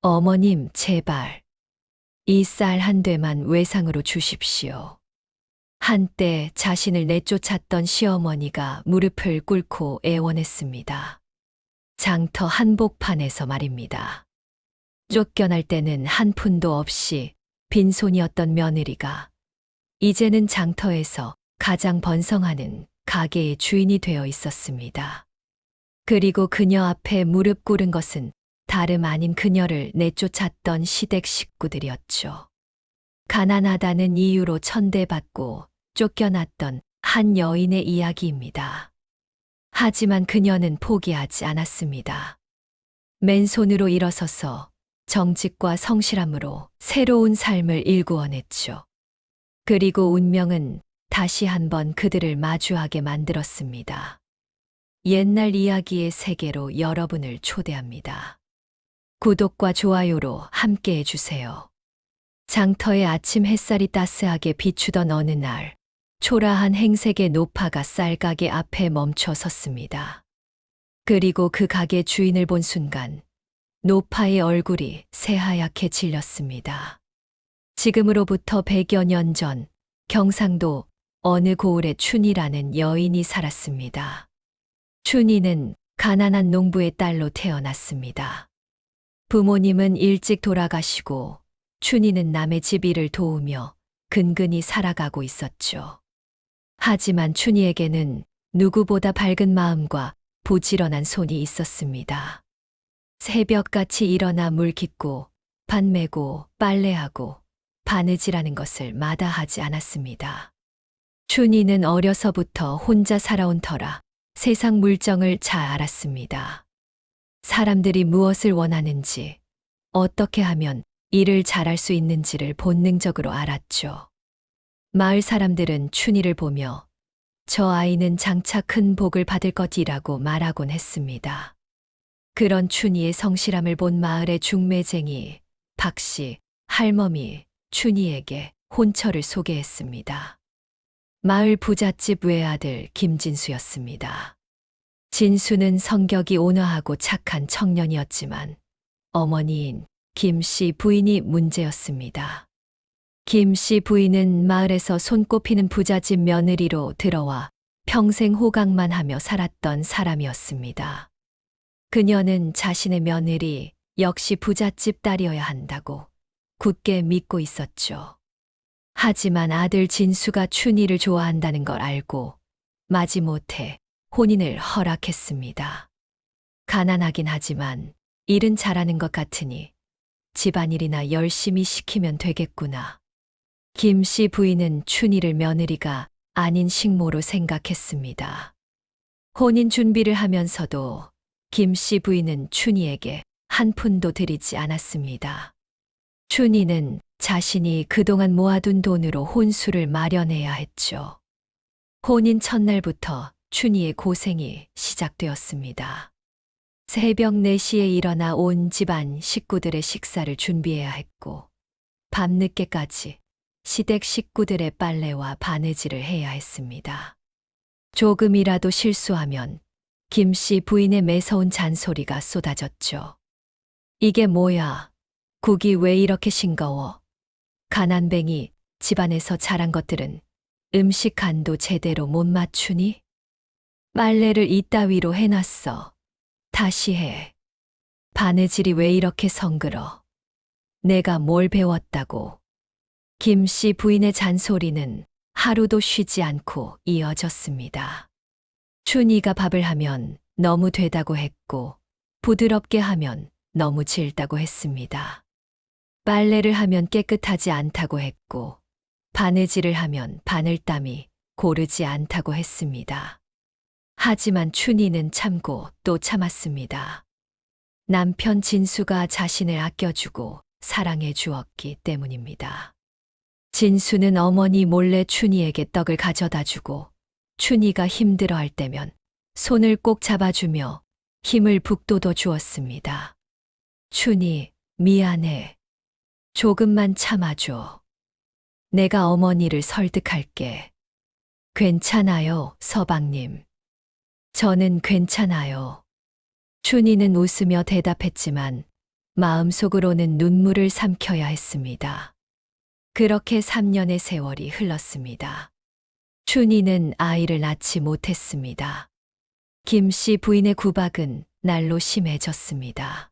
어머님, 제발. 이 쌀 한 되만 외상으로 주십시오. 한때 자신을 내쫓았던 시어머니가 무릎을 꿇고 애원했습니다. 장터 한복판에서 말입니다. 쫓겨날 때는 한 푼도 없이 빈손이었던 며느리가 이제는 장터에서 가장 번성하는 가게의 주인이 되어 있었습니다. 그리고 그녀 앞에 무릎 꿇은 것은 다름 아닌 그녀를 내쫓았던 시댁 식구들이었죠. 가난하다는 이유로 천대받고 쫓겨났던 한 여인의 이야기입니다. 하지만 그녀는 포기하지 않았습니다. 맨손으로 일어서서 정직과 성실함으로 새로운 삶을 일구어냈죠. 그리고 운명은 다시 한번 그들을 마주하게 만들었습니다. 옛날 이야기의 세계로 여러분을 초대합니다. 구독과 좋아요로 함께 해주세요. 장터의 아침 햇살이 따스하게 비추던 어느 날, 초라한 행색의 노파가 쌀가게 앞에 멈춰 섰습니다. 그리고 그 가게 주인을 본 순간, 노파의 얼굴이 새하얗게 질렸습니다. 지금으로부터 100여 년 전, 경상도 어느 고을에 춘이라는 여인이 살았습니다. 춘이는 가난한 농부의 딸로 태어났습니다. 부모님은 일찍 돌아가시고 춘이는 남의 집 일을 도우며 근근히 살아가고 있었죠. 하지만 춘이에게는 누구보다 밝은 마음과 부지런한 손이 있었습니다. 새벽같이 일어나 물 깃고 밭 메고 빨래하고 바느질하는 것을 마다하지 않았습니다. 춘이는 어려서부터 혼자 살아온 터라 세상 물정을 잘 알았습니다. 사람들이 무엇을 원하는지, 어떻게 하면 일을 잘할 수 있는지를 본능적으로 알았죠. 마을 사람들은 춘이를 보며 저 아이는 장차 큰 복을 받을 것이라고 말하곤 했습니다. 그런 춘이의 성실함을 본 마을의 중매쟁이 박씨, 할멈이 춘이에게 혼처를 소개했습니다. 마을 부잣집 외아들 김진수였습니다. 진수는 성격이 온화하고 착한 청년이었지만 어머니인 김씨 부인이 문제였습니다. 김씨 부인은 마을에서 손꼽히는 부잣집 며느리로 들어와 평생 호강만 하며 살았던 사람이었습니다. 그녀는 자신의 며느리 역시 부잣집 딸이어야 한다고 굳게 믿고 있었죠. 하지만 아들 진수가 춘이를 좋아한다는 걸 알고 마지못해 혼인을 허락했습니다. 가난하긴 하지만 일은 잘하는 것 같으니 집안일이나 열심히 시키면 되겠구나. 김씨 부인은 춘이를 며느리가 아닌 식모로 생각했습니다. 혼인 준비를 하면서도 김씨 부인은 춘이에게 한 푼도 드리지 않았습니다. 춘이는 자신이 그동안 모아둔 돈으로 혼수를 마련해야 했죠. 혼인 첫날부터 춘이의 고생이 시작되었습니다. 새벽 4시에 일어나 온 집안 식구들의 식사를 준비해야 했고, 밤늦게까지 시댁 식구들의 빨래와 바느질을 해야 했습니다. 조금이라도 실수하면 김씨 부인의 매서운 잔소리가 쏟아졌죠. 이게 뭐야? 국이 왜 이렇게 싱거워? 가난뱅이 집안에서 자란 것들은 음식 간도 제대로 못 맞추니? 빨래를 이따위로 해놨어. 다시 해. 바느질이 왜 이렇게 성글어? 내가 뭘 배웠다고? 김씨 부인의 잔소리는 하루도 쉬지 않고 이어졌습니다. 춘이가 밥을 하면 너무 되다고 했고, 부드럽게 하면 너무 질다고 했습니다. 빨래를 하면 깨끗하지 않다고 했고, 바느질을 하면 바늘땀이 고르지 않다고 했습니다. 하지만 춘이는 참고 또 참았습니다. 남편 진수가 자신을 아껴주고 사랑해 주었기 때문입니다. 진수는 어머니 몰래 춘이에게 떡을 가져다 주고 춘이가 힘들어할 때면 손을 꼭 잡아주며 힘을 북돋워 주었습니다. 춘이, 미안해. 조금만 참아줘. 내가 어머니를 설득할게. 괜찮아요, 서방님. 저는 괜찮아요. 춘이는 웃으며 대답했지만 마음속으로는 눈물을 삼켜야 했습니다. 그렇게 3년의 세월이 흘렀습니다. 춘희는 아이를 낳지 못했습니다. 김 씨 부인의 구박은 날로 심해졌습니다.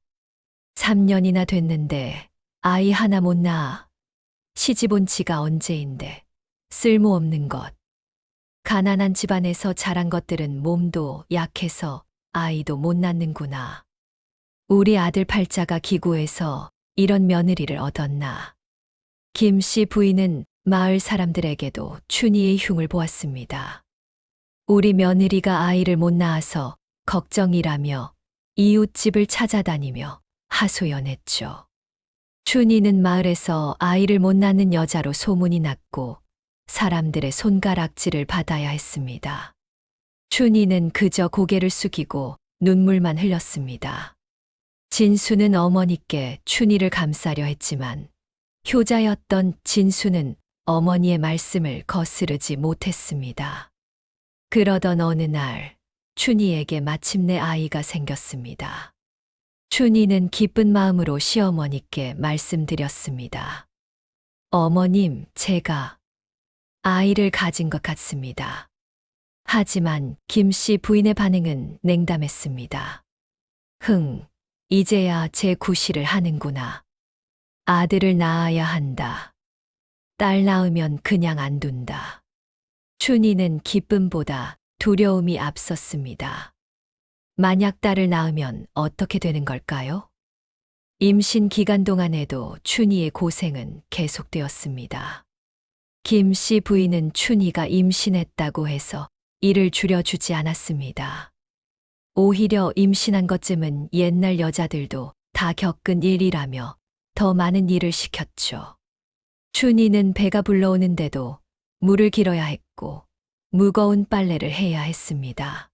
3년이나 됐는데 아이 하나 못 낳아. 시집 온 지가 언제인데 쓸모없는 것. 가난한 집안에서 자란 것들은 몸도 약해서 아이도 못 낳는구나. 우리 아들 팔자가 기구해서 이런 며느리를 얻었나. 김 씨 부인은 마을 사람들에게도 춘희의 흉을 보았습니다. 우리 며느리가 아이를 못 낳아서 걱정이라며 이웃집을 찾아다니며 하소연했죠. 춘희는 마을에서 아이를 못 낳는 여자로 소문이 났고 사람들의 손가락질을 받아야 했습니다. 춘희는 그저 고개를 숙이고 눈물만 흘렸습니다. 진수는 어머니께 춘희를 감싸려 했지만 효자였던 진수는 어머니의 말씀을 거스르지 못했습니다. 그러던 어느 날 춘희에게 마침내 아이가 생겼습니다. 춘희는 기쁜 마음으로 시어머니께 말씀드렸습니다. 어머님, 제가 아이를 가진 것 같습니다. 하지만 김 씨 부인의 반응은 냉담했습니다. 이제야 제 구실을 하는구나. 아들을 낳아야 한다. 딸 낳으면 그냥 안 둔다. 춘희는 기쁨보다 두려움이 앞섰습니다. 만약 딸을 낳으면 어떻게 되는 걸까요? 임신 기간 동안에도 춘희의 고생은 계속되었습니다. 김 씨 부인은 춘희가 임신했다고 해서 일을 줄여주지 않았습니다. 오히려 임신한 것쯤은 옛날 여자들도 다 겪은 일이라며 더 많은 일을 시켰죠. 춘희는 배가 불러오는데도 물을 길어야 했고 무거운 빨래를 해야 했습니다.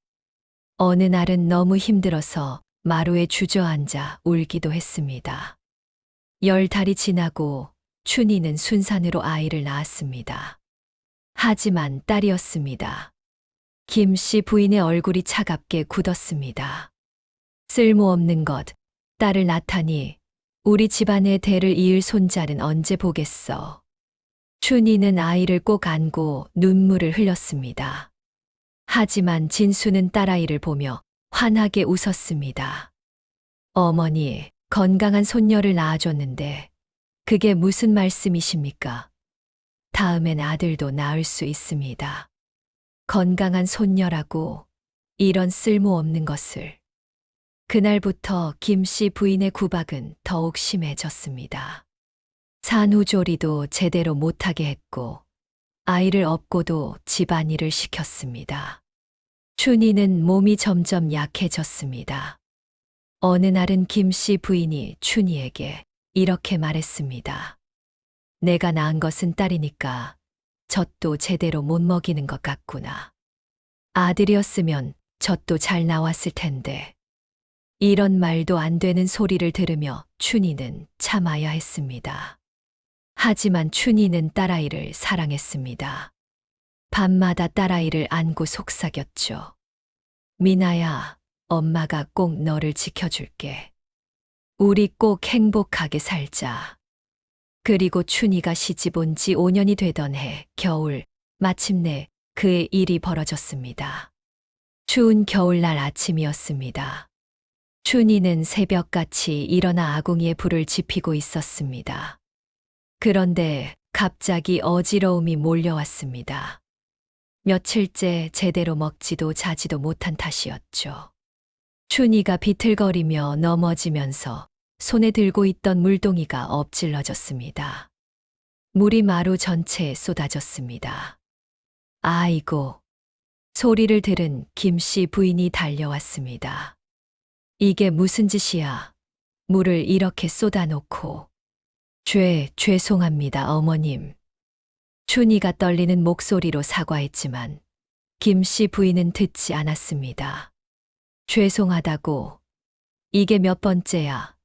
어느 날은 너무 힘들어서 마루에 주저앉아 울기도 했습니다. 10달이 지나고 춘희는 순산으로 아이를 낳았습니다. 하지만 딸이었습니다. 김 씨 부인의 얼굴이 차갑게 굳었습니다. 쓸모없는 것, 딸을 낳다니 우리 집안의 대를 이을 손자는 언제 보겠어. 춘희는 아이를 꼭 안고 눈물을 흘렸습니다. 하지만 진수는 딸아이를 보며 환하게 웃었습니다. 어머니, 건강한 손녀를 낳아줬는데 그게 무슨 말씀이십니까? 다음엔 아들도 낳을 수 있습니다. 건강한 손녀라고 이런 쓸모없는 것을. 그날부터 김 씨 부인의 구박은 더욱 심해졌습니다. 산후조리도 제대로 못하게 했고 아이를 업고도 집안일을 시켰습니다. 춘희는 몸이 점점 약해졌습니다. 어느 날은 김 씨 부인이 춘희에게 이렇게 말했습니다. 내가 낳은 것은 딸이니까 젖도 제대로 못 먹이는 것 같구나. 아들이었으면 젖도 잘 나왔을 텐데. 이런 말도 안 되는 소리를 들으며 춘희는 참아야 했습니다. 하지만 춘희는 딸아이를 사랑했습니다. 밤마다 딸아이를 안고 속삭였죠. 미나야, 엄마가 꼭 너를 지켜줄게. 우리 꼭 행복하게 살자. 그리고 춘희가 시집 온 지 5년이 되던 해 겨울, 마침내 그의 일이 벌어졌습니다. 추운 겨울날 아침이었습니다. 춘희는 새벽같이 일어나 아궁이에 불을 지피고 있었습니다. 그런데 갑자기 어지러움이 몰려왔습니다. 며칠째 제대로 먹지도 자지도 못한 탓이었죠. 춘희가 비틀거리며 넘어지면서 손에 들고 있던 물동이가 엎질러졌습니다. 물이 마루 전체에 쏟아졌습니다. 아이고! 소리를 들은 김 씨 부인이 달려왔습니다. 이게 무슨 짓이야? 물을 이렇게 쏟아놓고. 죄송합니다, 어머님. 춘희가 떨리는 목소리로 사과했지만 김 씨 부인은 듣지 않았습니다. 죄송하다고. 이게 몇 번째야.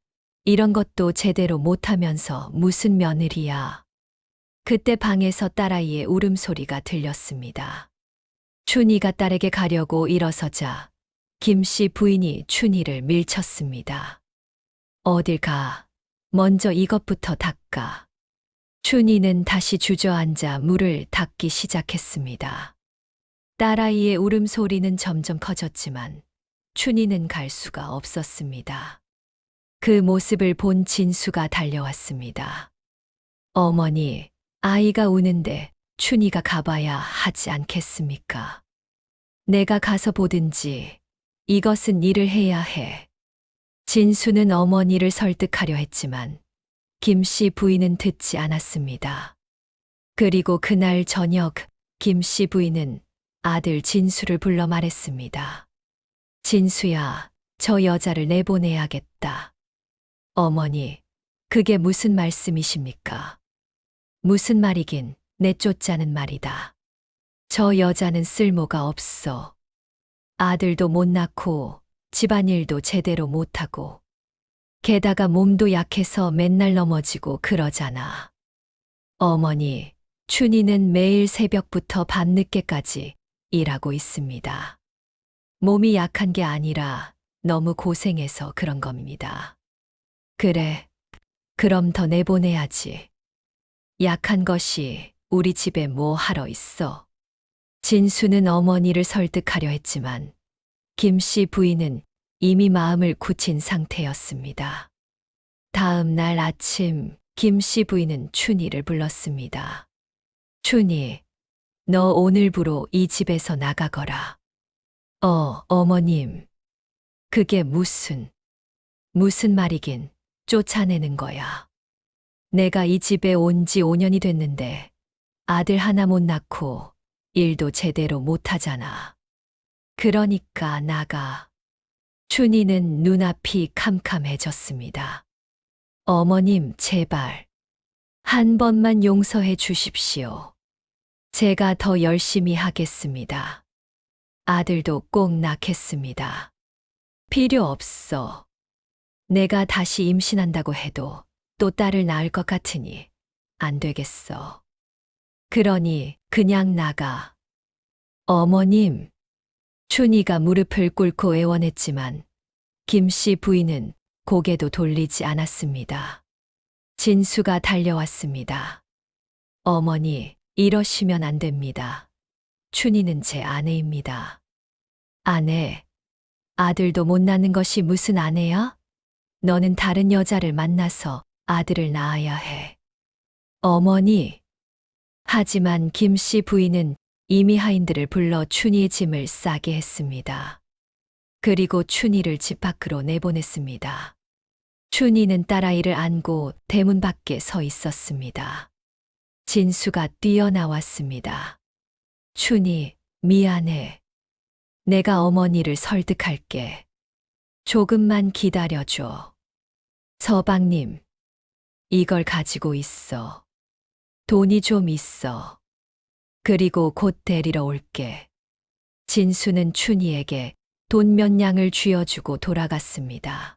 이런 것도 제대로 못하면서 무슨 며느리야. 그때 방에서 딸아이의 울음소리가 들렸습니다. 춘희가 딸에게 가려고 일어서자 김 씨 부인이 춘희를 밀쳤습니다. 어딜 가. 먼저 이것부터 닦아. 춘희는 다시 주저앉아 물을 닦기 시작했습니다. 딸아이의 울음소리는 점점 커졌지만 춘희는 갈 수가 없었습니다. 그 모습을 본 진수가 달려왔습니다. 어머니, 아이가 우는데 춘희가 가봐야 하지 않겠습니까? 내가 가서 보든지 이것은 일을 해야 해. 진수는 어머니를 설득하려 했지만 김씨 부인은 듣지 않았습니다. 그리고 그날 저녁 김씨 부인은 아들 진수를 불러 말했습니다. 진수야, 저 여자를 내보내야겠다. 어머니, 그게 무슨 말씀이십니까? 무슨 말이긴 내쫓자는 말이다. 저 여자는 쓸모가 없어. 아들도 못 낳고 집안일도 제대로 못하고 게다가 몸도 약해서 맨날 넘어지고 그러잖아. 어머니, 춘희는 매일 새벽부터 밤늦게까지 일하고 있습니다. 몸이 약한 게 아니라 너무 고생해서 그런 겁니다. 그래, 그럼 더 내보내야지. 약한 것이 우리 집에 뭐 하러 있어. 진수는 어머니를 설득하려 했지만 김씨 부인은 이미 마음을 굳힌 상태였습니다. 다음 날 아침 김씨 부인은 춘희를 불렀습니다. 춘희, 너 오늘부로 이 집에서 나가거라. 어머님. 그게 무슨 말이긴 쫓아내는 거야. 내가 이 집에 온 지 5년이 됐는데 아들 하나 못 낳고 일도 제대로 못 하잖아. 그러니까 나가. 춘희는 눈앞이 캄캄해졌습니다. 어머님, 제발. 한 번만 용서해 주십시오. 제가 더 열심히 하겠습니다. 아들도 꼭 낳겠습니다. 필요 없어. 내가 다시 임신한다고 해도 또 딸을 낳을 것 같으니 안 되겠어. 그러니 그냥 나가. 어머님. 춘희가 무릎을 꿇고 애원했지만 김씨 부인은 고개도 돌리지 않았습니다. 진수가 달려왔습니다. 어머니, 이러시면 안 됩니다. 춘희는 제 아내입니다. 아내, 아들도 못 낳는 것이 무슨 아내야? 너는 다른 여자를 만나서 아들을 낳아야 해. 어머니. 하지만 김씨 부인은 이미 하인들을 불러 춘희의 짐을 싸게 했습니다. 그리고 춘희를 집 밖으로 내보냈습니다. 춘희는 딸아이를 안고 대문 밖에 서 있었습니다. 진수가 뛰어나왔습니다. 춘희, 미안해. 내가 어머니를 설득할게. 조금만 기다려줘. 서방님, 이걸 가지고 있어. 돈이 좀 있어. 그리고 곧 데리러 올게. 진수는 춘희에게 돈 몇 냥을 쥐어주고 돌아갔습니다.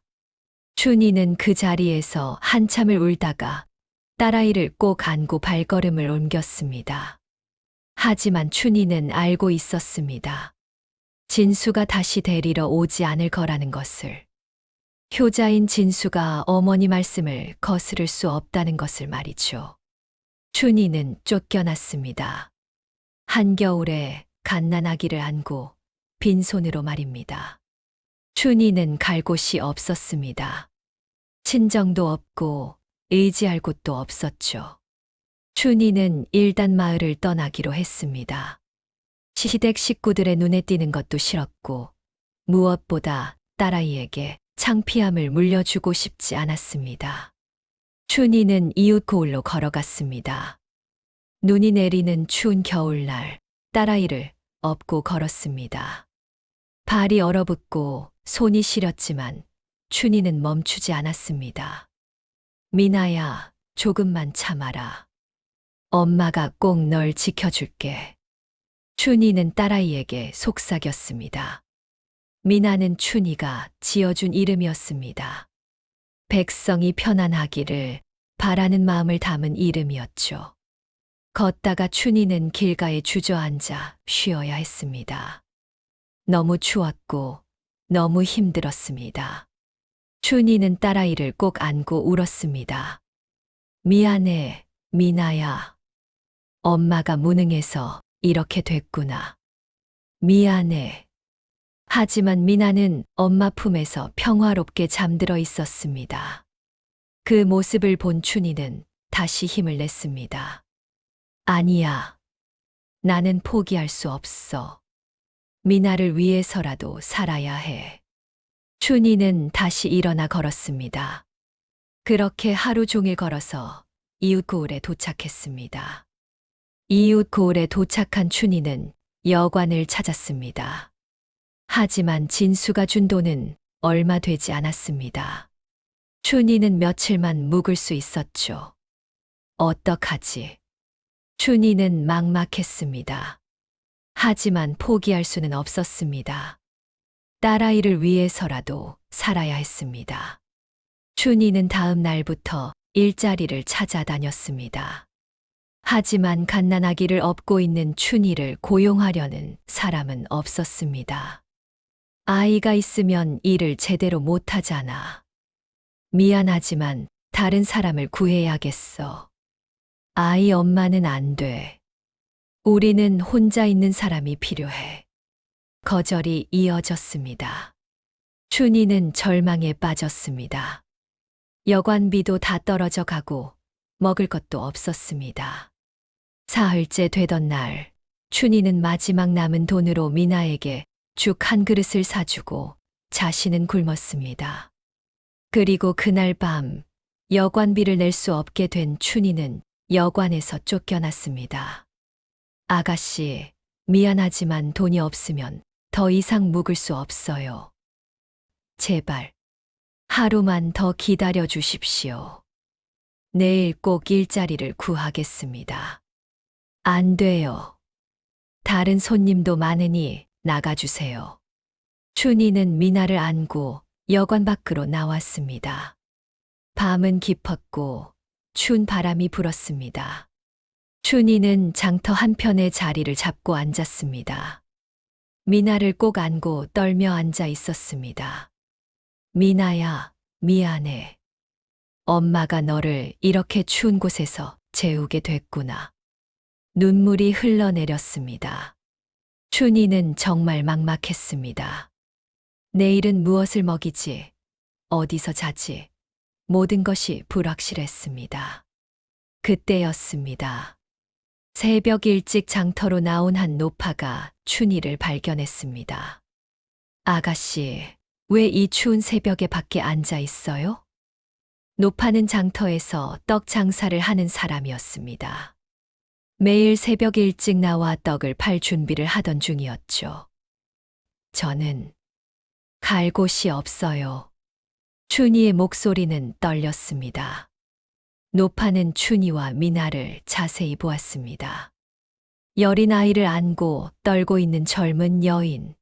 춘희는 그 자리에서 한참을 울다가 딸아이를 꼭 안고 발걸음을 옮겼습니다. 하지만 춘희는 알고 있었습니다. 진수가 다시 데리러 오지 않을 거라는 것을. 효자인 진수가 어머니 말씀을 거스를 수 없다는 것을 말이죠. 춘희는 쫓겨났습니다. 한겨울에 갓난아기를 안고 빈손으로 말입니다. 춘희는 갈 곳이 없었습니다. 친정도 없고 의지할 곳도 없었죠. 춘희는 일단 마을을 떠나기로 했습니다. 시댁 식구들의 눈에 띄는 것도 싫었고 무엇보다 딸아이에게 창피함을 물려주고 싶지 않았습니다. 춘희는 이웃 고을로 걸어갔습니다. 눈이 내리는 추운 겨울날 딸아이를 업고 걸었습니다. 발이 얼어붙고 손이 시렸지만 춘희는 멈추지 않았습니다. 미나야, 조금만 참아라. 엄마가 꼭 널 지켜줄게. 춘희는 딸아이에게 속삭였습니다. 미나는 춘희가 지어준 이름이었습니다. 백성이 편안하기를 바라는 마음을 담은 이름이었죠. 걷다가 춘희는 길가에 주저앉아 쉬어야 했습니다. 너무 추웠고 너무 힘들었습니다. 춘이는 딸아이를 꼭 안고 울었습니다. 미안해, 미나야. 엄마가 무능해서 이렇게 됐구나. 미안해. 하지만 미나는 엄마 품에서 평화롭게 잠들어 있었습니다. 그 모습을 본 춘이는 다시 힘을 냈습니다. 아니야. 나는 포기할 수 없어. 미나를 위해서라도 살아야 해. 춘이는 다시 일어나 걸었습니다. 그렇게 하루 종일 걸어서 이웃 고을에 도착했습니다. 이웃 고을에 도착한 춘이는 여관을 찾았습니다. 하지만 진수가 준 돈은 얼마 되지 않았습니다. 춘이는 며칠만 묵을 수 있었죠. 어떡하지? 춘이는 막막했습니다. 하지만 포기할 수는 없었습니다. 딸아이를 위해서라도 살아야 했습니다. 춘이는 다음 날부터 일자리를 찾아다녔습니다. 하지만 갓난아기를 업고 있는 춘이를 고용하려는 사람은 없었습니다. 아이가 있으면 일을 제대로 못하잖아. 미안하지만 다른 사람을 구해야겠어. 아이 엄마는 안 돼. 우리는 혼자 있는 사람이 필요해. 거절이 이어졌습니다. 춘이는 절망에 빠졌습니다. 여관비도 다 떨어져 가고 먹을 것도 없었습니다. 사흘째 되던 날, 춘이는 마지막 남은 돈으로 미나에게 죽 한 그릇을 사주고 자신은 굶었습니다. 그리고 그날 밤, 여관비를 낼 수 없게 된 춘이는 여관에서 쫓겨났습니다. 아가씨, 미안하지만 돈이 없으면 더 이상 묵을 수 없어요. 제발, 하루만 더 기다려 주십시오. 내일 꼭 일자리를 구하겠습니다. 안 돼요. 다른 손님도 많으니 나가주세요. 춘이는 미나를 안고 여관 밖으로 나왔습니다. 밤은 깊었고 추운 바람이 불었습니다. 춘이는 장터 한편에 자리를 잡고 앉았습니다. 미나를 꼭 안고 떨며 앉아 있었습니다. 미나야, 미안해. 엄마가 너를 이렇게 추운 곳에서 재우게 됐구나. 눈물이 흘러내렸습니다. 춘이는 정말 막막했습니다. 내일은 무엇을 먹이지? 어디서 자지? 모든 것이 불확실했습니다. 그때였습니다. 새벽 일찍 장터로 나온 한 노파가 춘이를 발견했습니다. 아가씨, 왜 이 추운 새벽에 밖에 앉아 있어요? 노파는 장터에서 떡 장사를 하는 사람이었습니다. 매일 새벽 일찍 나와 떡을 팔 준비를 하던 중이었죠. 저는 갈 곳이 없어요. 춘이의 목소리는 떨렸습니다. 노파는 춘이와 미나를 자세히 보았습니다. 여린 아이를 안고 떨고 있는 젊은 여인.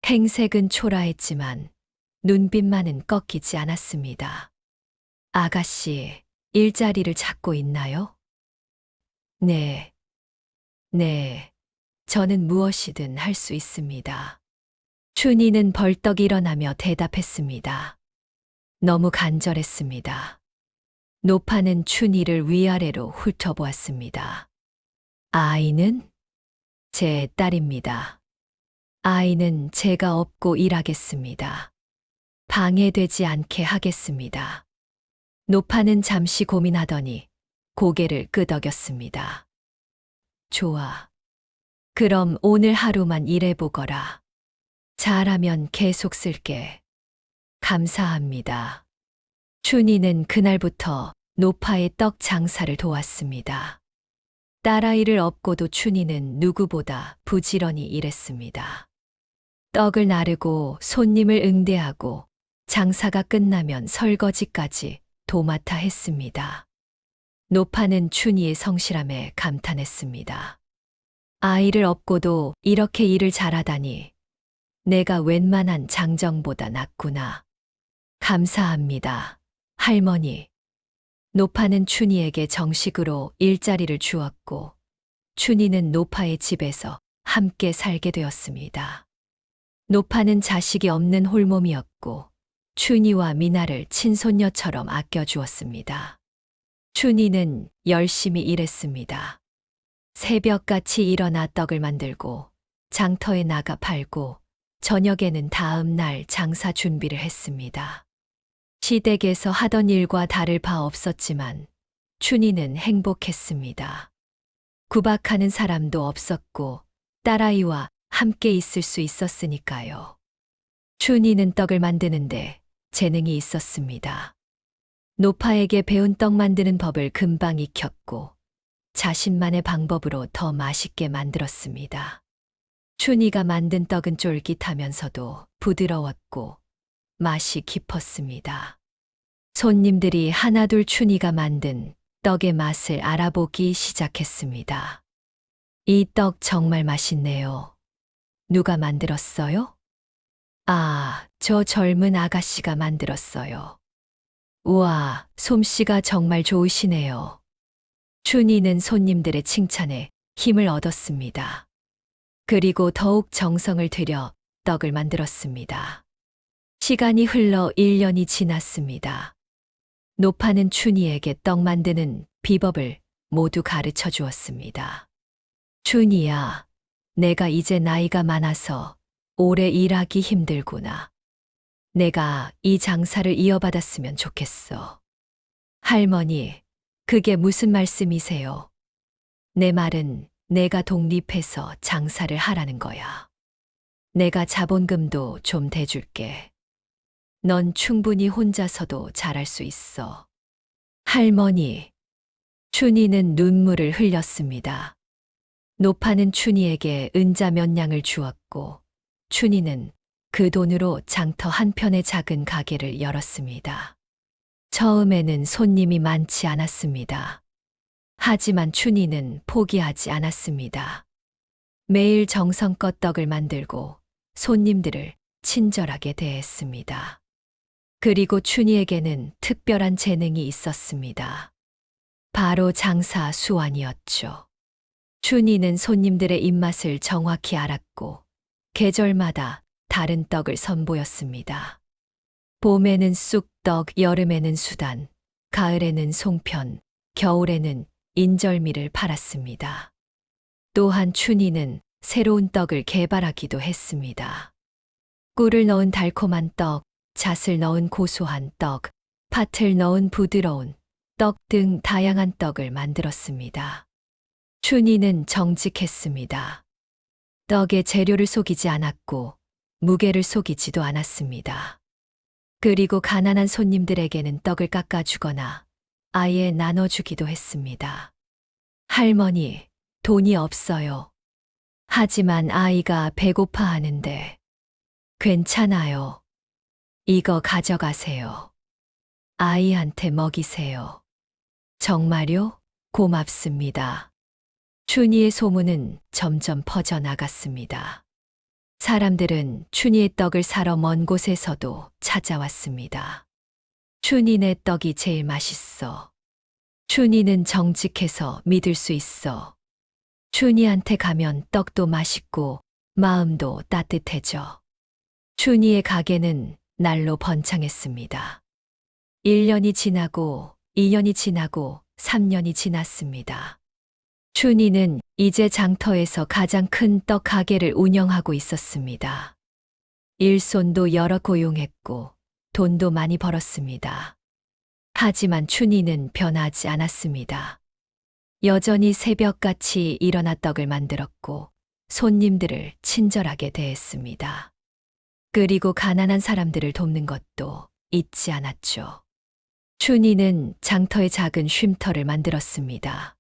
행색은 초라했지만 눈빛만은 꺾이지 않았습니다. 아가씨, 일자리를 찾고 있나요? 네. 저는 무엇이든 할 수 있습니다. 춘이는 벌떡 일어나며 대답했습니다. 너무 간절했습니다. 노파는 춘이를 위아래로 훑어보았습니다. 아이는? 제 딸입니다. 아이는 제가 업고 일하겠습니다. 방해되지 않게 하겠습니다. 노파는 잠시 고민하더니 고개를 끄덕였습니다. 좋아. 그럼 오늘 하루만 일해보거라. 잘하면 계속 쓸게. 감사합니다. 춘이는 그날부터 노파의 떡 장사를 도왔습니다. 딸아이를 업고도 춘이는 누구보다 부지런히 일했습니다. 떡을 나르고 손님을 응대하고 장사가 끝나면 설거지까지 도맡아 했습니다. 노파는 춘이의 성실함에 감탄했습니다. 아이를 업고도 이렇게 일을 잘하다니 내가 웬만한 장정보다 낫구나. 감사합니다, 할머니. 노파는 춘이에게 정식으로 일자리를 주었고 춘이는 노파의 집에서 함께 살게 되었습니다. 노파는 자식이 없는 홀몸이었고 춘희와 미나를 친손녀처럼 아껴주었습니다. 춘희는 열심히 일했습니다. 새벽같이 일어나 떡을 만들고 장터에 나가 팔고 저녁에는 다음 날 장사 준비를 했습니다. 시댁에서 하던 일과 다를 바 없었지만 춘희는 행복했습니다. 구박하는 사람도 없었고 딸아이와 함께 있을 수 있었으니까요. 춘희는 떡을 만드는데 재능이 있었습니다. 노파에게 배운 떡 만드는 법을 금방 익혔고 자신만의 방법으로 더 맛있게 만들었습니다. 춘희가 만든 떡은 쫄깃하면서도 부드러웠고 맛이 깊었습니다. 손님들이 하나둘 춘희가 만든 떡의 맛을 알아보기 시작했습니다. 이 떡 정말 맛있네요. 누가 만들었어요? 아, 저 젊은 아가씨가 만들었어요. 우와, 솜씨가 정말 좋으시네요. 춘희는 손님들의 칭찬에 힘을 얻었습니다. 그리고 더욱 정성을 들여 떡을 만들었습니다. 시간이 흘러 1년이 지났습니다. 노파는 춘희에게 떡 만드는 비법을 모두 가르쳐 주었습니다. 춘희야, 내가 이제 나이가 많아서 오래 일하기 힘들구나. 내가 이 장사를 이어받았으면 좋겠어. 할머니, 그게 무슨 말씀이세요? 내 말은 내가 독립해서 장사를 하라는 거야. 내가 자본금도 좀 대줄게. 넌 충분히 혼자서도 잘할 수 있어. 할머니, 춘희는 눈물을 흘렸습니다. 노파는 춘희에게 은자 몇 냥을 주었고 춘희는 그 돈으로 장터 한편의 작은 가게를 열었습니다. 처음에는 손님이 많지 않았습니다. 하지만 춘희는 포기하지 않았습니다. 매일 정성껏 떡을 만들고 손님들을 친절하게 대했습니다. 그리고 춘희에게는 특별한 재능이 있었습니다. 바로 장사 수완이었죠. 춘희는 손님들의 입맛을 정확히 알았고 계절마다 다른 떡을 선보였습니다. 봄에는 쑥떡, 여름에는 수단, 가을에는 송편, 겨울에는 인절미를 팔았습니다. 또한 춘희는 새로운 떡을 개발하기도 했습니다. 꿀을 넣은 달콤한 떡, 잣을 넣은 고소한 떡, 팥을 넣은 부드러운 떡 등 다양한 떡을 만들었습니다. 춘희는 정직했습니다. 떡의 재료를 속이지 않았고 무게를 속이지도 않았습니다. 그리고 가난한 손님들에게는 떡을 깎아주거나 아예 나눠주기도 했습니다. 할머니, 돈이 없어요. 하지만 아이가 배고파하는데. 괜찮아요. 이거 가져가세요. 아이한테 먹이세요. 정말요? 고맙습니다. 춘희의 소문은 점점 퍼져나갔습니다. 사람들은 춘희의 떡을 사러 먼 곳에서도 찾아왔습니다. 춘희네 떡이 제일 맛있어. 춘희는 정직해서 믿을 수 있어. 춘희한테 가면 떡도 맛있고 마음도 따뜻해져. 춘희의 가게는 날로 번창했습니다. 1년이 지나고 2년이 지나고 3년이 지났습니다. 춘희는 이제 장터에서 가장 큰 떡 가게를 운영하고 있었습니다. 일손도 여러 고용했고 돈도 많이 벌었습니다. 하지만 춘희는 변하지 않았습니다. 여전히 새벽같이 일어나 떡을 만들었고 손님들을 친절하게 대했습니다. 그리고 가난한 사람들을 돕는 것도 잊지 않았죠. 춘희는 장터에 작은 쉼터를 만들었습니다.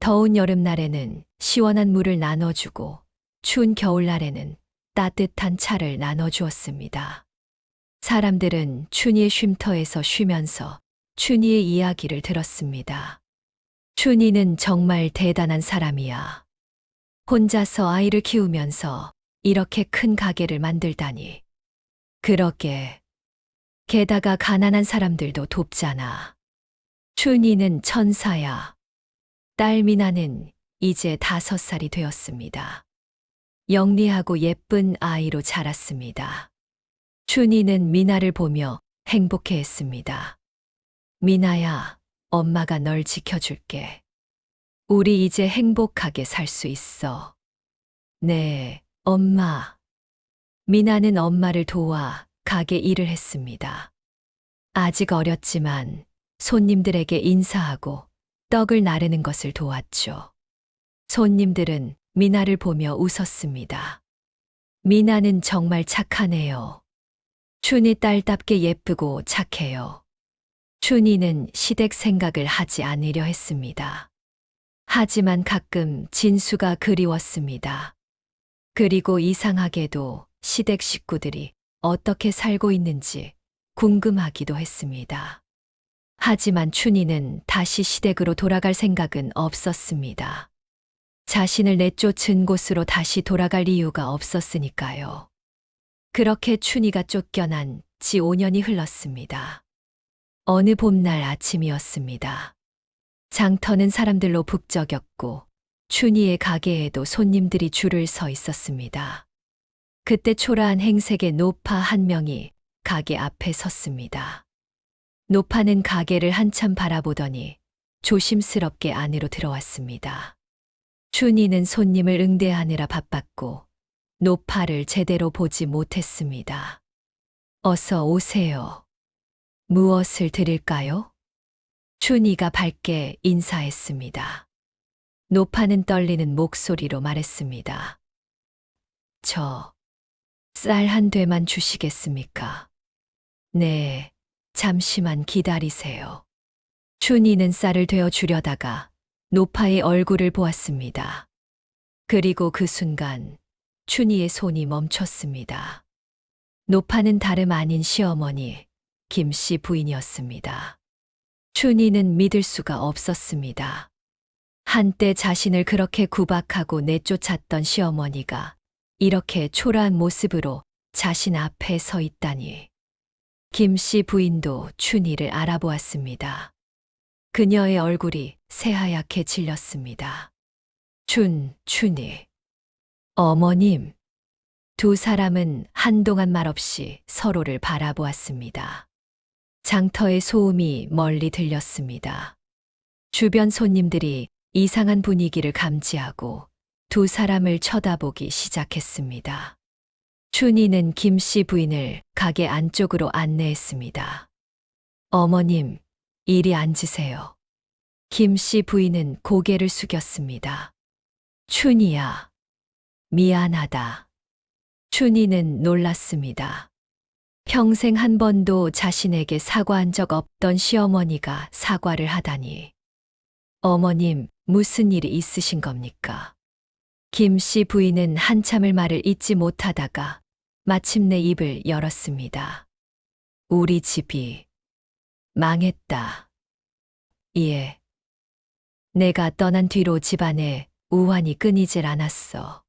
더운 여름날에는 시원한 물을 나눠주고 추운 겨울날에는 따뜻한 차를 나눠주었습니다. 사람들은 춘희의 쉼터에서 쉬면서 춘희의 이야기를 들었습니다. 춘희는 정말 대단한 사람이야. 혼자서 아이를 키우면서 이렇게 큰 가게를 만들다니. 그러게. 게다가 가난한 사람들도 돕잖아. 춘희는 천사야. 딸 미나는 이제 5살이 되었습니다. 영리하고 예쁜 아이로 자랐습니다. 춘희는 미나를 보며 행복해했습니다. 미나야, 엄마가 널 지켜줄게. 우리 이제 행복하게 살 수 있어. 네, 엄마. 미나는 엄마를 도와 가게 일을 했습니다. 아직 어렸지만 손님들에게 인사하고 떡을 나르는 것을 도왔죠. 손님들은 미나를 보며 웃었습니다. 미나는 정말 착하네요. 춘희 딸답게 예쁘고 착해요. 춘희는 시댁 생각을 하지 않으려 했습니다. 하지만 가끔 진수가 그리웠습니다. 그리고 이상하게도 시댁 식구들이 어떻게 살고 있는지 궁금하기도 했습니다. 하지만 춘희는 다시 시댁으로 돌아갈 생각은 없었습니다. 자신을 내쫓은 곳으로 다시 돌아갈 이유가 없었으니까요. 그렇게 춘희가 쫓겨난 지 5년이 흘렀습니다. 어느 봄날 아침이었습니다. 장터는 사람들로 북적였고 춘희의 가게에도 손님들이 줄을 서 있었습니다. 그때 초라한 행색의 노파 한 명이 가게 앞에 섰습니다. 노파는 가게를 한참 바라보더니 조심스럽게 안으로 들어왔습니다. 춘희는 손님을 응대하느라 바빴고 노파를 제대로 보지 못했습니다. 어서 오세요. 무엇을 드릴까요? 춘희가 밝게 인사했습니다. 노파는 떨리는 목소리로 말했습니다. 쌀 한 되만 주시겠습니까? 네, 잠시만 기다리세요. 춘희는 쌀을 되어 주려다가 노파의 얼굴을 보았습니다. 그리고 그 순간 춘희의 손이 멈췄습니다. 노파는 다름 아닌 시어머니 김씨 부인이었습니다. 춘희는 믿을 수가 없었습니다. 한때 자신을 그렇게 구박하고 내쫓았던 시어머니가 이렇게 초라한 모습으로 자신 앞에 서 있다니. 김씨 부인도 춘희를 알아보았습니다. 그녀의 얼굴이 새하얗게 질렸습니다. 춘희. 어머님. 두 사람은 한동안 말없이 서로를 바라보았습니다. 장터의 소음이 멀리 들렸습니다. 주변 손님들이 이상한 분위기를 감지하고 두 사람을 쳐다보기 시작했습니다. 춘희는 김씨 부인을 가게 안쪽으로 안내했습니다. 어머님, 이리 앉으세요. 김씨 부인은 고개를 숙였습니다. 춘희야, 미안하다. 춘희는 놀랐습니다. 평생 한 번도 자신에게 사과한 적 없던 시어머니가 사과를 하다니. 어머님, 무슨 일이 있으신 겁니까? 김씨 부인은 한참을 말을 잇지 못하다가 마침내 입을 열었습니다. 우리 집이 망했다. 예. 내가 떠난 뒤로 집안에 우환이 끊이질 않았어.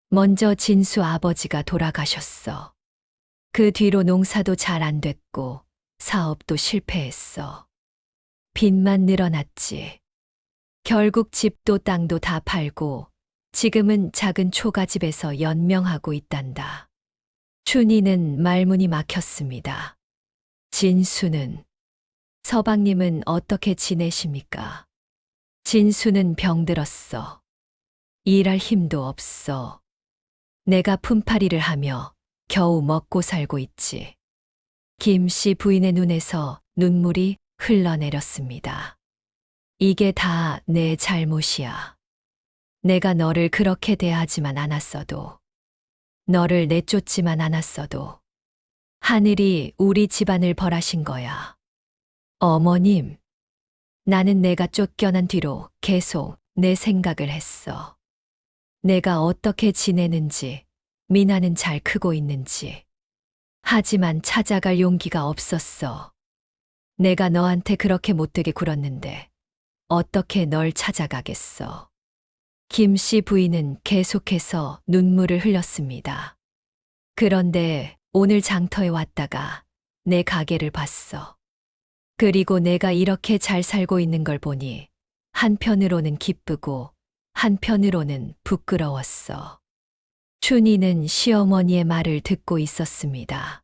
먼저 진수 아버지가 돌아가셨어. 그 뒤로 농사도 잘 안 됐고 사업도 실패했어. 빚만 늘어났지. 결국 집도 땅도 다 팔고 지금은 작은 초가집에서 연명하고 있단다. 춘희는 말문이 막혔습니다. 진수는, 서방님은 어떻게 지내십니까? 진수는 병들었어. 일할 힘도 없어. 내가 품팔이를 하며 겨우 먹고 살고 있지. 김씨 부인의 눈에서 눈물이 흘러내렸습니다. 이게 다 내 잘못이야. 내가 너를 그렇게 대하지만 않았어도, 너를 내쫓지만 않았어도, 하늘이 우리 집안을 벌하신 거야. 어머님, 나는 내가 쫓겨난 뒤로 계속 내 생각을 했어. 내가 어떻게 지내는지, 미나는 잘 크고 있는지. 하지만 찾아갈 용기가 없었어. 내가 너한테 그렇게 못되게 굴었는데, 어떻게 널 찾아가겠어. 김씨 부인은 계속해서 눈물을 흘렸습니다. 그런데 오늘 장터에 왔다가 내 가게를 봤어. 그리고 내가 이렇게 잘 살고 있는 걸 보니 한편으로는 기쁘고 한편으로는 부끄러웠어. 춘희는 시어머니의 말을 듣고 있었습니다.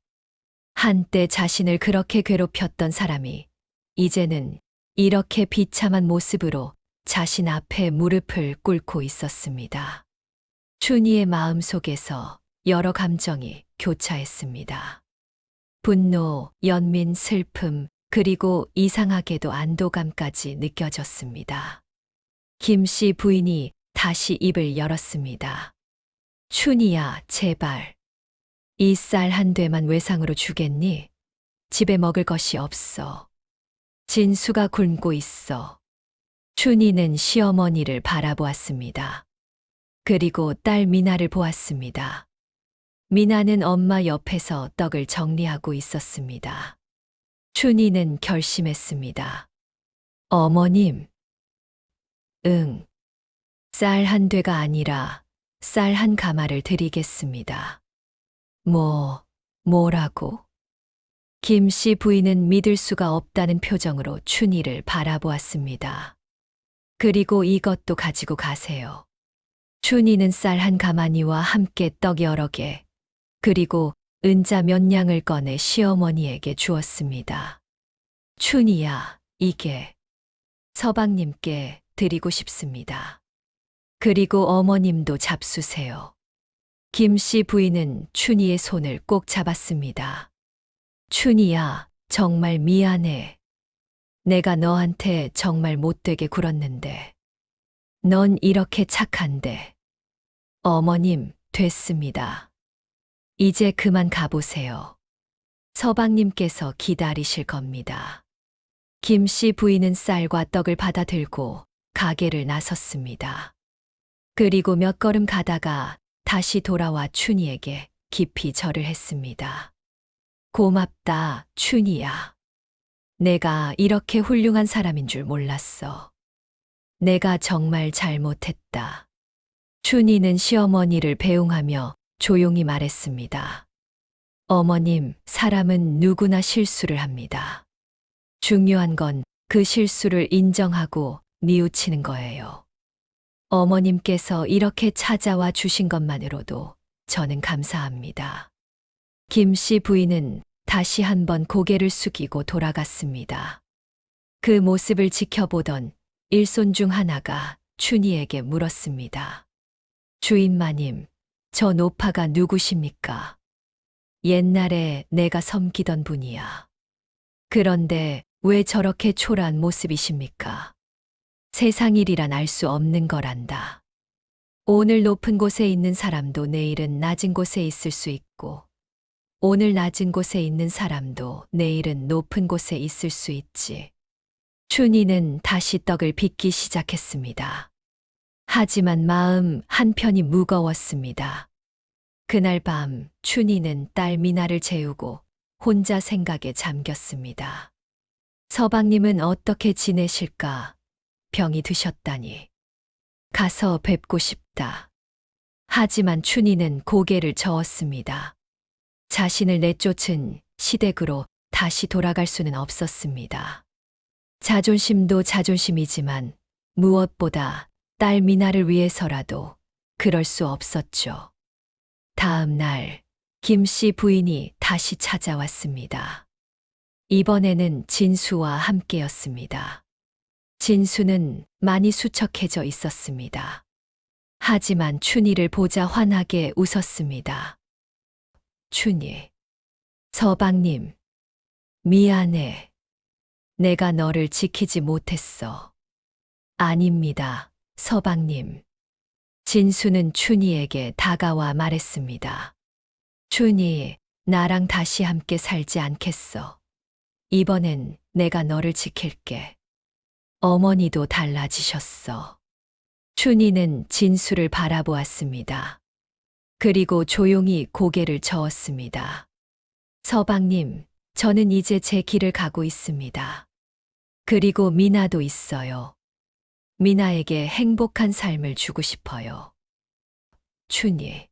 한때 자신을 그렇게 괴롭혔던 사람이 이제는 이렇게 비참한 모습으로 자신 앞에 무릎을 꿇고 있었습니다. 춘희의 마음 속에서 여러 감정이 교차했습니다. 분노, 연민, 슬픔, 그리고 이상하게도 안도감까지 느껴졌습니다. 김 씨 부인이 다시 입을 열었습니다. 춘희야, 제발. 이 쌀 한 되만 외상으로 주겠니? 집에 먹을 것이 없어. 진수가 굶고 있어. 춘희는 시어머니를 바라보았습니다. 그리고 딸 미나를 보았습니다. 미나는 엄마 옆에서 떡을 정리하고 있었습니다. 춘희는 결심했습니다. 어머님. 응. 쌀 한 되가 아니라 쌀 한 가마를 드리겠습니다. 뭐라고? 김 씨 부인은 믿을 수가 없다는 표정으로 춘희를 바라보았습니다. 그리고 이것도 가지고 가세요. 춘희는 쌀 한 가마니와 함께 떡 여러 개, 그리고 은자 몇 냥을 꺼내 시어머니에게 주었습니다. 춘희야, 이게 서방님께 드리고 싶습니다. 그리고 어머님도 잡수세요. 김 씨 부인은 춘희의 손을 꼭 잡았습니다. 춘희야, 정말 미안해. 내가 너한테 정말 못되게 굴었는데. 넌 이렇게 착한데. 어머님, 됐습니다. 이제 그만 가보세요. 서방님께서 기다리실 겁니다. 김 씨 부인은 쌀과 떡을 받아 들고 가게를 나섰습니다. 그리고 몇 걸음 가다가 다시 돌아와 춘희에게 깊이 절을 했습니다. 고맙다, 춘희야. 내가 이렇게 훌륭한 사람인 줄 몰랐어. 내가 정말 잘못했다. 춘희는 시어머니를 배웅하며 조용히 말했습니다. 어머님, 사람은 누구나 실수를 합니다. 중요한 건 그 실수를 인정하고 뉘우치는 거예요. 어머님께서 이렇게 찾아와 주신 것만으로도 저는 감사합니다. 김 씨 부인은 다시 한번 고개를 숙이고 돌아갔습니다. 그 모습을 지켜보던 일손 중 하나가 춘희에게 물었습니다. 주인마님, 저 노파가 누구십니까? 옛날에 내가 섬기던 분이야. 그런데 왜 저렇게 초라한 모습이십니까? 세상 일이란 알 수 없는 거란다. 오늘 높은 곳에 있는 사람도 내일은 낮은 곳에 있을 수 있고, 오늘 낮은 곳에 있는 사람도 내일은 높은 곳에 있을 수 있지. 춘희는 다시 떡을 빚기 시작했습니다. 하지만 마음 한편이 무거웠습니다. 그날 밤 춘희는 딸 미나를 재우고 혼자 생각에 잠겼습니다. 서방님은 어떻게 지내실까? 병이 드셨다니. 가서 뵙고 싶다. 하지만 춘희는 고개를 저었습니다. 자신을 내쫓은 시댁으로 다시 돌아갈 수는 없었습니다. 자존심도 자존심이지만 무엇보다 딸 미나를 위해서라도 그럴 수 없었죠. 다음 날 김 씨 부인이 다시 찾아왔습니다. 이번에는 진수와 함께였습니다. 진수는 많이 수척해져 있었습니다. 하지만 춘희를 보자 환하게 웃었습니다. 춘희, 서방님, 미안해. 내가 너를 지키지 못했어. 아닙니다, 서방님. 진수는 춘희에게 다가와 말했습니다. 춘희, 나랑 다시 함께 살지 않겠어. 이번엔 내가 너를 지킬게. 어머니도 달라지셨어. 춘희는 진수를 바라보았습니다. 그리고 조용히 고개를 저었습니다. 서방님, 저는 이제 제 길을 가고 있습니다. 그리고 미나도 있어요. 미나에게 행복한 삶을 주고 싶어요. 춘희.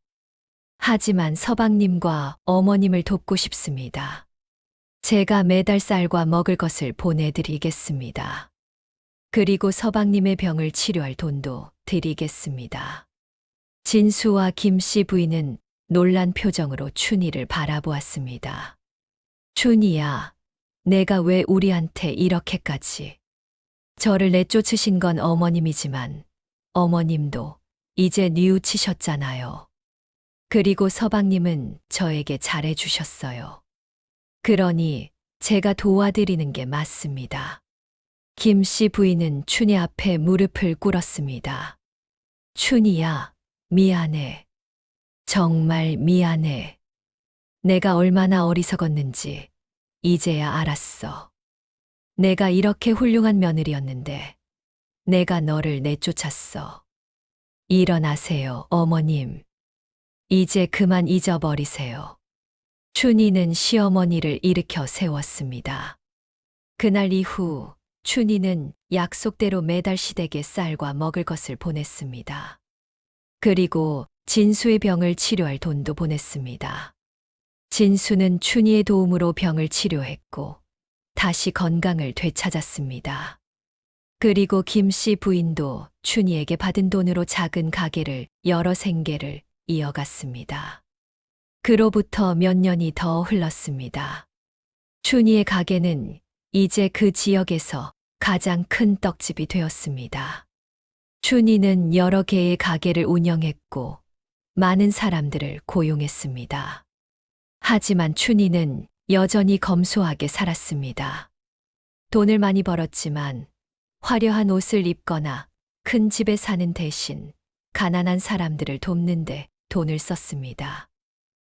하지만 서방님과 어머님을 돕고 싶습니다. 제가 매달 쌀과 먹을 것을 보내드리겠습니다. 그리고 서방님의 병을 치료할 돈도 드리겠습니다. 진수와 김 씨 부인은 놀란 표정으로 춘희를 바라보았습니다. 춘희야, 내가 왜 우리한테 이렇게까지. 저를 내쫓으신 건 어머님이지만 어머님도 이제 뉘우치셨잖아요. 그리고 서방님은 저에게 잘해주셨어요. 그러니 제가 도와드리는 게 맞습니다. 김 씨 부인은 춘희 앞에 무릎을 꿇었습니다. 춘희야, 미안해. 정말 미안해. 내가 얼마나 어리석었는지 이제야 알았어. 내가 이렇게 훌륭한 며느리였는데 내가 너를 내쫓았어. 일어나세요, 어머님. 이제 그만 잊어버리세요. 춘희는 시어머니를 일으켜 세웠습니다. 그날 이후 춘희는 약속대로 매달 시댁에 쌀과 먹을 것을 보냈습니다. 그리고 진수의 병을 치료할 돈도 보냈습니다. 진수는 춘희의 도움으로 병을 치료했고 다시 건강을 되찾았습니다. 그리고 김 씨 부인도 춘희에게 받은 돈으로 작은 가게를 여러 생계를 이어갔습니다. 그로부터 몇 년이 더 흘렀습니다. 춘희의 가게는 이제 그 지역에서 가장 큰 떡집이 되었습니다. 춘희는 여러 개의 가게를 운영했고 많은 사람들을 고용했습니다. 하지만 춘희는 여전히 검소하게 살았습니다. 돈을 많이 벌었지만 화려한 옷을 입거나 큰 집에 사는 대신 가난한 사람들을 돕는데 돈을 썼습니다.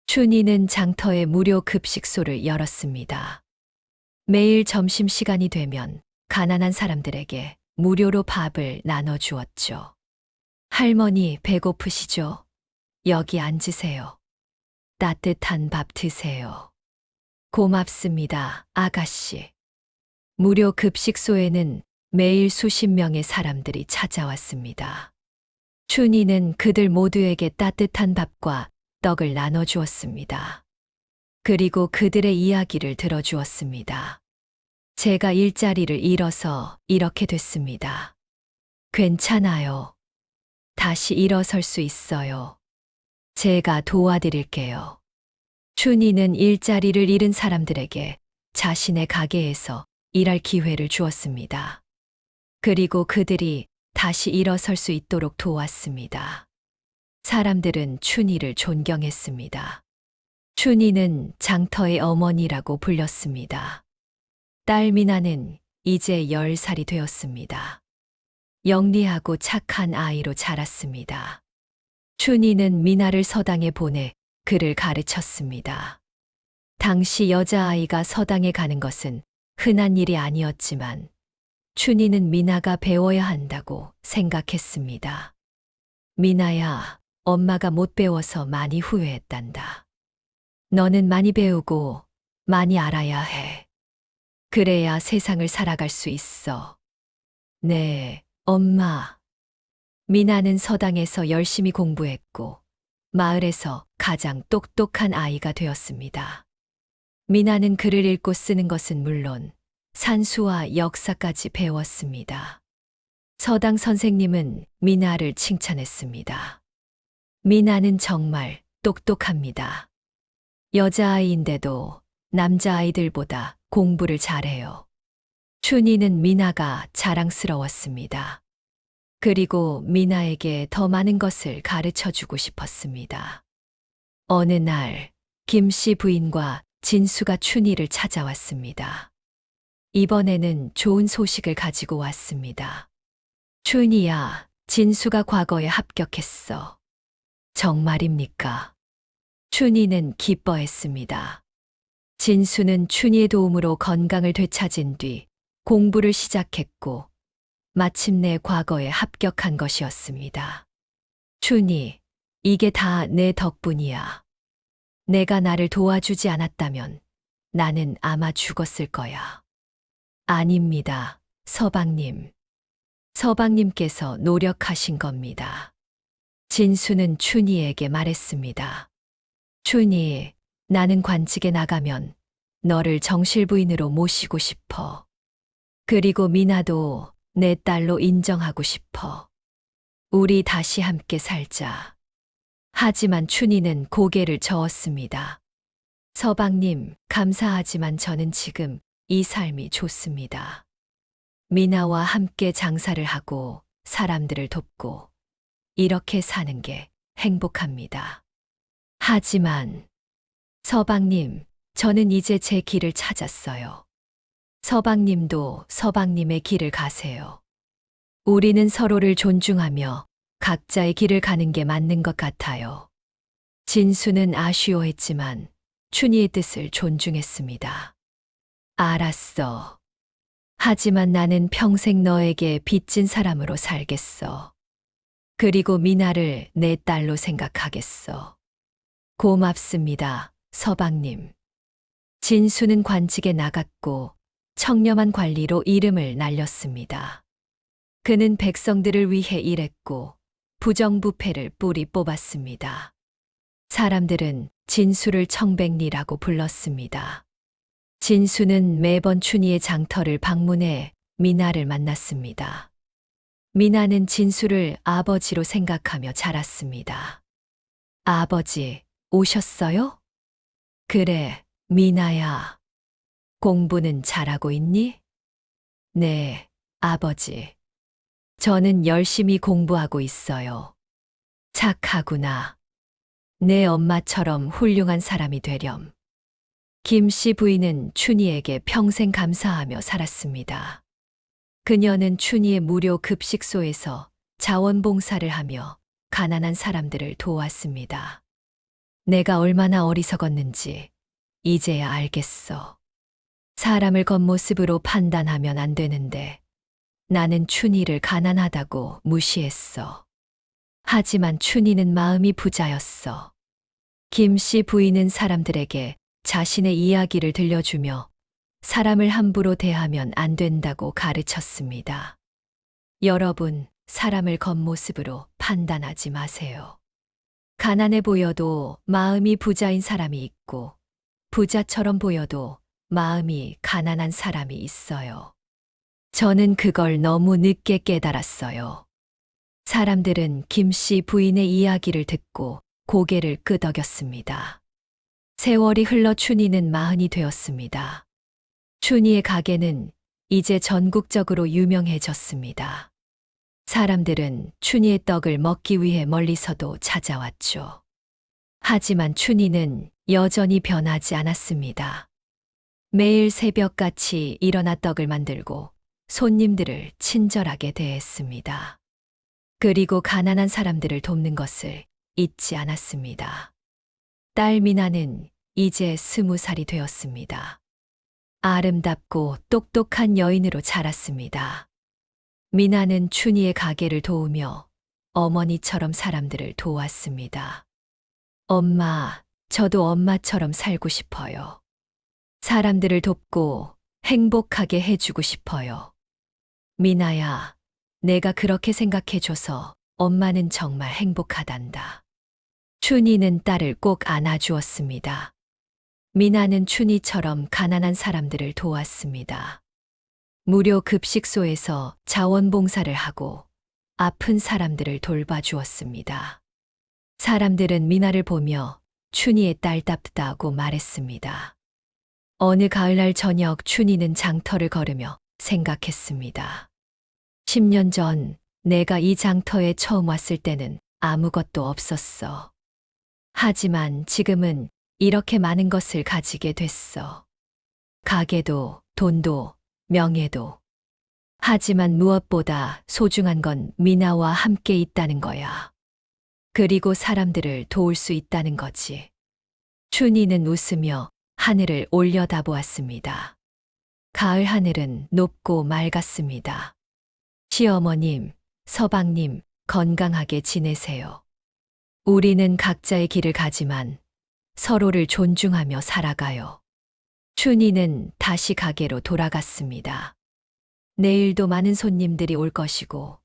춘희는 장터에 무료 급식소를 열었습니다. 매일 점심시간이 되면 가난한 사람들에게 무료로 밥을 나눠주었죠. 할머니 배고프시죠? 여기 앉으세요. 따뜻한 밥 드세요. 고맙습니다, 아가씨. 무료 급식소에는 매일 수십 명의 사람들이 찾아왔습니다. 춘희는 그들 모두에게 따뜻한 밥과 떡을 나눠주었습니다. 그리고 그들의 이야기를 들어주었습니다. 제가 일자리를 잃어서 이렇게 됐습니다. 괜찮아요. 다시 일어설 수 있어요. 제가 도와드릴게요. 춘희는 일자리를 잃은 사람들에게 자신의 가게에서 일할 기회를 주었습니다. 그리고 그들이 다시 일어설 수 있도록 도왔습니다. 사람들은 춘희를 존경했습니다. 춘희는 장터의 어머니라고 불렸습니다. 딸 미나는 이제 10살이 되었습니다. 영리하고 착한 아이로 자랐습니다. 춘희는 미나를 서당에 보내 그를 가르쳤습니다. 당시 여자아이가 서당에 가는 것은 흔한 일이 아니었지만 춘희는 미나가 배워야 한다고 생각했습니다. 미나야, 엄마가 못 배워서 많이 후회했단다. 너는 많이 배우고 많이 알아야 해. 그래야 세상을 살아갈 수 있어. 네, 엄마. 미나는 서당에서 열심히 공부했고 마을에서 가장 똑똑한 아이가 되었습니다. 미나는 글을 읽고 쓰는 것은 물론 산수와 역사까지 배웠습니다. 서당 선생님은 미나를 칭찬했습니다. 미나는 정말 똑똑합니다. 여자아이인데도 남자아이들보다 공부를 잘해요. 춘희는 미나가 자랑스러웠습니다. 그리고 미나에게 더 많은 것을 가르쳐 주고 싶었습니다. 어느 날, 김 씨 부인과 진수가 춘희를 찾아왔습니다. 이번에는 좋은 소식을 가지고 왔습니다. 춘희야, 진수가 과거에 합격했어. 정말입니까? 춘희는 기뻐했습니다. 진수는 춘희의 도움으로 건강을 되찾은 뒤 공부를 시작했고 마침내 과거에 합격한 것이었습니다. 춘희, 이게 다 내 덕분이야. 내가 나를 도와주지 않았다면 나는 아마 죽었을 거야. 아닙니다, 서방님. 서방님께서 노력하신 겁니다. 진수는 춘희에게 말했습니다. 춘희, 나는 관직에 나가면 너를 정실부인으로 모시고 싶어. 그리고 미나도 내 딸로 인정하고 싶어. 우리 다시 함께 살자. 하지만 춘희는 고개를 저었습니다. 서방님, 감사하지만 저는 지금 이 삶이 좋습니다. 미나와 함께 장사를 하고 사람들을 돕고 이렇게 사는 게 행복합니다. 하지만 서방님, 저는 이제 제 길을 찾았어요. 서방님도 서방님의 길을 가세요. 우리는 서로를 존중하며 각자의 길을 가는 게 맞는 것 같아요. 진수는 아쉬워했지만 춘희의 뜻을 존중했습니다. 알았어. 하지만 나는 평생 너에게 빚진 사람으로 살겠어. 그리고 미나를 내 딸로 생각하겠어. 고맙습니다, 서방님. 진수는 관직에 나갔고 청렴한 관리로 이름을 날렸습니다. 그는 백성들을 위해 일했고 부정부패를 뿌리 뽑았습니다. 사람들은 진수를 청백리라고 불렀습니다. 진수는 매번 춘희의 장터를 방문해 미나를 만났습니다. 미나는 진수를 아버지로 생각하며 자랐습니다. 아버지, 오셨어요? 그래, 미나야. 공부는 잘하고 있니? 네, 아버지. 저는 열심히 공부하고 있어요. 착하구나. 내 엄마처럼 훌륭한 사람이 되렴. 김씨 부인은 춘희에게 평생 감사하며 살았습니다. 그녀는 춘희의 무료 급식소에서 자원봉사를 하며 가난한 사람들을 도왔습니다. 내가 얼마나 어리석었는지 이제야 알겠어. 사람을 겉모습으로 판단하면 안 되는데 나는 춘희를 가난하다고 무시했어. 하지만 춘희는 마음이 부자였어. 김씨 부인은 사람들에게 자신의 이야기를 들려주며 사람을 함부로 대하면 안 된다고 가르쳤습니다. 여러분, 사람을 겉모습으로 판단하지 마세요. 가난해 보여도 마음이 부자인 사람이 있고, 부자처럼 보여도 마음이 가난한 사람이 있어요. 저는 그걸 너무 늦게 깨달았어요. 사람들은 김씨 부인의 이야기를 듣고 고개를 끄덕였습니다. 세월이 흘러 춘희는 40이 되었습니다. 춘희의 가게는 이제 전국적으로 유명해졌습니다. 사람들은 춘희의 떡을 먹기 위해 멀리서도 찾아왔죠. 하지만 춘희는 여전히 변하지 않았습니다. 매일 새벽같이 일어나 떡을 만들고 손님들을 친절하게 대했습니다. 그리고 가난한 사람들을 돕는 것을 잊지 않았습니다. 딸 미나는 이제 20살이 되었습니다. 아름답고 똑똑한 여인으로 자랐습니다. 미나는 춘희의 가게를 도우며 어머니처럼 사람들을 도왔습니다. 엄마, 저도 엄마처럼 살고 싶어요. 사람들을 돕고 행복하게 해주고 싶어요. 미나야, 내가 그렇게 생각해줘서 엄마는 정말 행복하단다. 춘희는 딸을 꼭 안아주었습니다. 미나는 춘희처럼 가난한 사람들을 도왔습니다. 무료 급식소에서 자원봉사를 하고 아픈 사람들을 돌봐주었습니다. 사람들은 미나를 보며 춘희의 딸답다고 말했습니다. 어느 가을날 저녁 춘희는 장터를 걸으며 생각했습니다. 10년 전 내가 이 장터에 처음 왔을 때는 아무것도 없었어. 하지만 지금은 이렇게 많은 것을 가지게 됐어. 가게도, 돈도, 명예도. 하지만 무엇보다 소중한 건 미나와 함께 있다는 거야. 그리고 사람들을 도울 수 있다는 거지. 춘희는 웃으며 하늘을 올려다보았습니다. 가을 하늘은 높고 맑았습니다. 시어머님, 서방님, 건강하게 지내세요. 우리는 각자의 길을 가지만 서로를 존중하며 살아가요. 춘희는 다시 가게로 돌아갔습니다. 내일도 많은 손님들이 올 것이고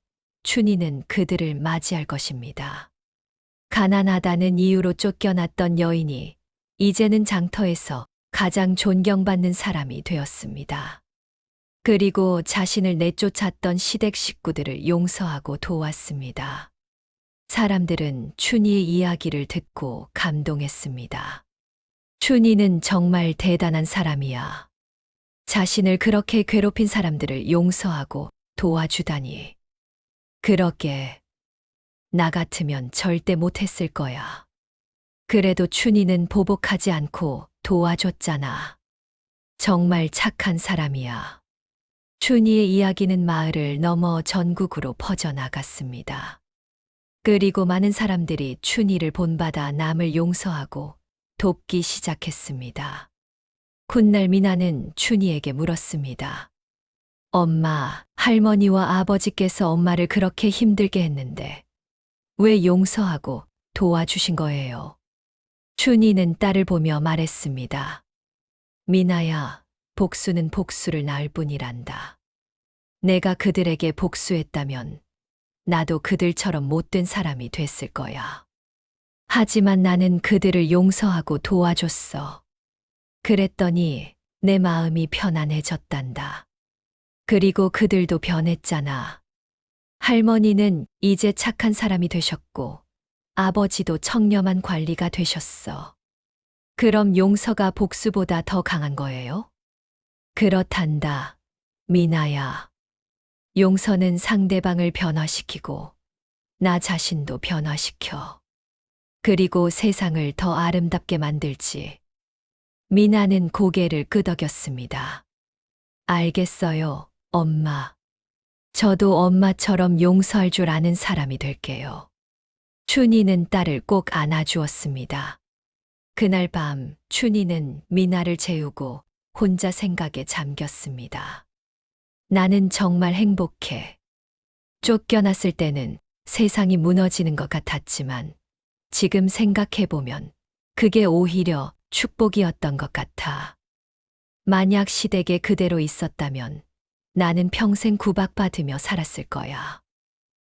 춘희는 그들을 맞이할 것입니다. 가난하다는 이유로 쫓겨났던 여인이 이제는 장터에서 가장 존경받는 사람이 되었습니다. 그리고 자신을 내쫓았던 시댁 식구들을 용서하고 도왔습니다. 사람들은 춘희의 이야기를 듣고 감동했습니다. 춘희는 정말 대단한 사람이야. 자신을 그렇게 괴롭힌 사람들을 용서하고 도와주다니. 그러게 나 같으면 절대 못했을 거야. 그래도 춘희는 보복하지 않고 도와줬잖아. 정말 착한 사람이야. 춘희의 이야기는 마을을 넘어 전국으로 퍼져나갔습니다. 그리고 많은 사람들이 춘희를 본받아 남을 용서하고 돕기 시작했습니다. 훗날 미나는 춘희에게 물었습니다. 엄마, 할머니와 아버지께서 엄마를 그렇게 힘들게 했는데 왜 용서하고 도와주신 거예요? 춘희는 딸을 보며 말했습니다. 미나야, 복수는 복수를 낳을 뿐이란다. 내가 그들에게 복수했다면 나도 그들처럼 못된 사람이 됐을 거야. 하지만 나는 그들을 용서하고 도와줬어. 그랬더니 내 마음이 편안해졌단다. 그리고 그들도 변했잖아. 할머니는 이제 착한 사람이 되셨고, 아버지도 청렴한 관리가 되셨어. 그럼 용서가 복수보다 더 강한 거예요? 그렇단다, 미나야. 용서는 상대방을 변화시키고, 나 자신도 변화시켜. 그리고 세상을 더 아름답게 만들지. 미나는 고개를 끄덕였습니다. 알겠어요, 엄마. 저도 엄마처럼 용서할 줄 아는 사람이 될게요. 춘희는 딸을 꼭 안아주었습니다. 그날 밤 춘희는 미나를 재우고 혼자 생각에 잠겼습니다. 나는 정말 행복해. 쫓겨났을 때는 세상이 무너지는 것 같았지만 지금 생각해보면 그게 오히려 축복이었던 것 같아. 만약 시댁에 그대로 있었다면 나는 평생 구박받으며 살았을 거야.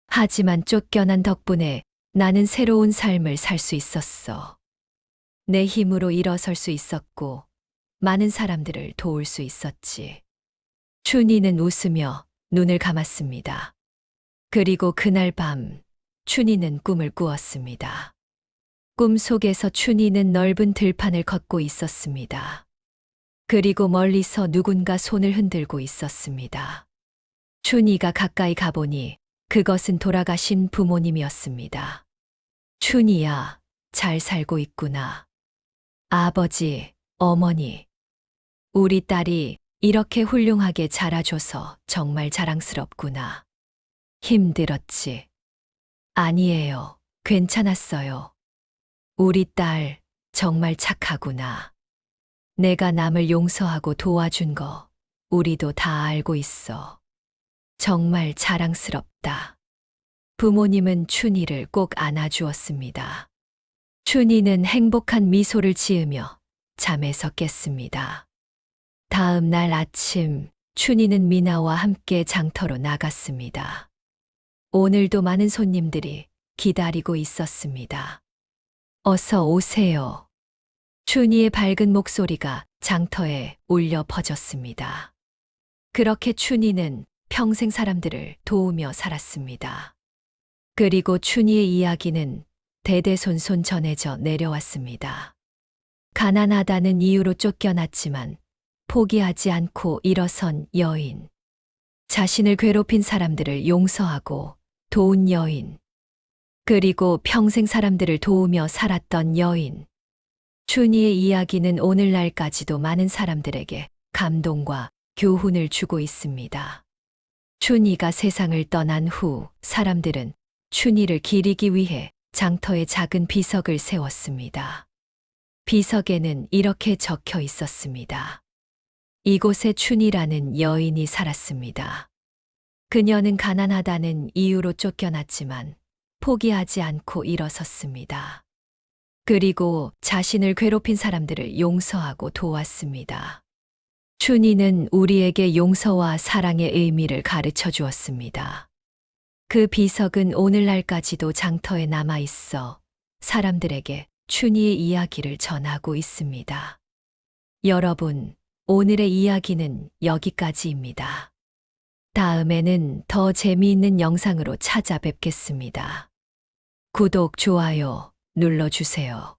하지만 쫓겨난 덕분에 나는 새로운 삶을 살 수 있었어. 내 힘으로 일어설 수 있었고 많은 사람들을 도울 수 있었지. 춘희는 웃으며 눈을 감았습니다. 그리고 그날 밤 춘희는 꿈을 꾸었습니다. 꿈 속에서 춘희는 넓은 들판을 걷고 있었습니다. 그리고 멀리서 누군가 손을 흔들고 있었습니다. 춘희가 가까이 가보니 그것은 돌아가신 부모님이었습니다. 춘희야, 잘 살고 있구나. 아버지, 어머니, 우리 딸이 이렇게 훌륭하게 자라줘서 정말 자랑스럽구나. 힘들었지? 아니에요. 괜찮았어요. 우리 딸 정말 착하구나. 내가 남을 용서하고 도와준 거 우리도 다 알고 있어. 정말 자랑스럽다. 부모님은 춘희를 꼭 안아주었습니다. 춘희는 행복한 미소를 지으며 잠에서 깼습니다. 다음 날 아침 춘희는 미나와 함께 장터로 나갔습니다. 오늘도 많은 손님들이 기다리고 있었습니다. 어서 오세요. 춘희의 밝은 목소리가 장터에 울려 퍼졌습니다. 그렇게 춘희는 평생 사람들을 도우며 살았습니다. 그리고 춘희의 이야기는 대대손손 전해져 내려왔습니다. 가난하다는 이유로 쫓겨났지만 포기하지 않고 일어선 여인. 자신을 괴롭힌 사람들을 용서하고 도운 여인. 그리고 평생 사람들을 도우며 살았던 여인. 춘희의 이야기는 오늘날까지도 많은 사람들에게 감동과 교훈을 주고 있습니다. 춘희가 세상을 떠난 후 사람들은 춘희를 기리기 위해 장터에 작은 비석을 세웠습니다. 비석에는 이렇게 적혀 있었습니다. 이곳에 춘희라는 여인이 살았습니다. 그녀는 가난하다는 이유로 쫓겨났지만 포기하지 않고 일어섰습니다. 그리고 자신을 괴롭힌 사람들을 용서하고 도왔습니다. 춘희는 우리에게 용서와 사랑의 의미를 가르쳐 주었습니다. 그 비석은 오늘날까지도 장터에 남아 있어 사람들에게 춘희의 이야기를 전하고 있습니다. 여러분, 오늘의 이야기는 여기까지입니다. 다음에는 더 재미있는 영상으로 찾아뵙겠습니다. 구독, 좋아요 눌러주세요.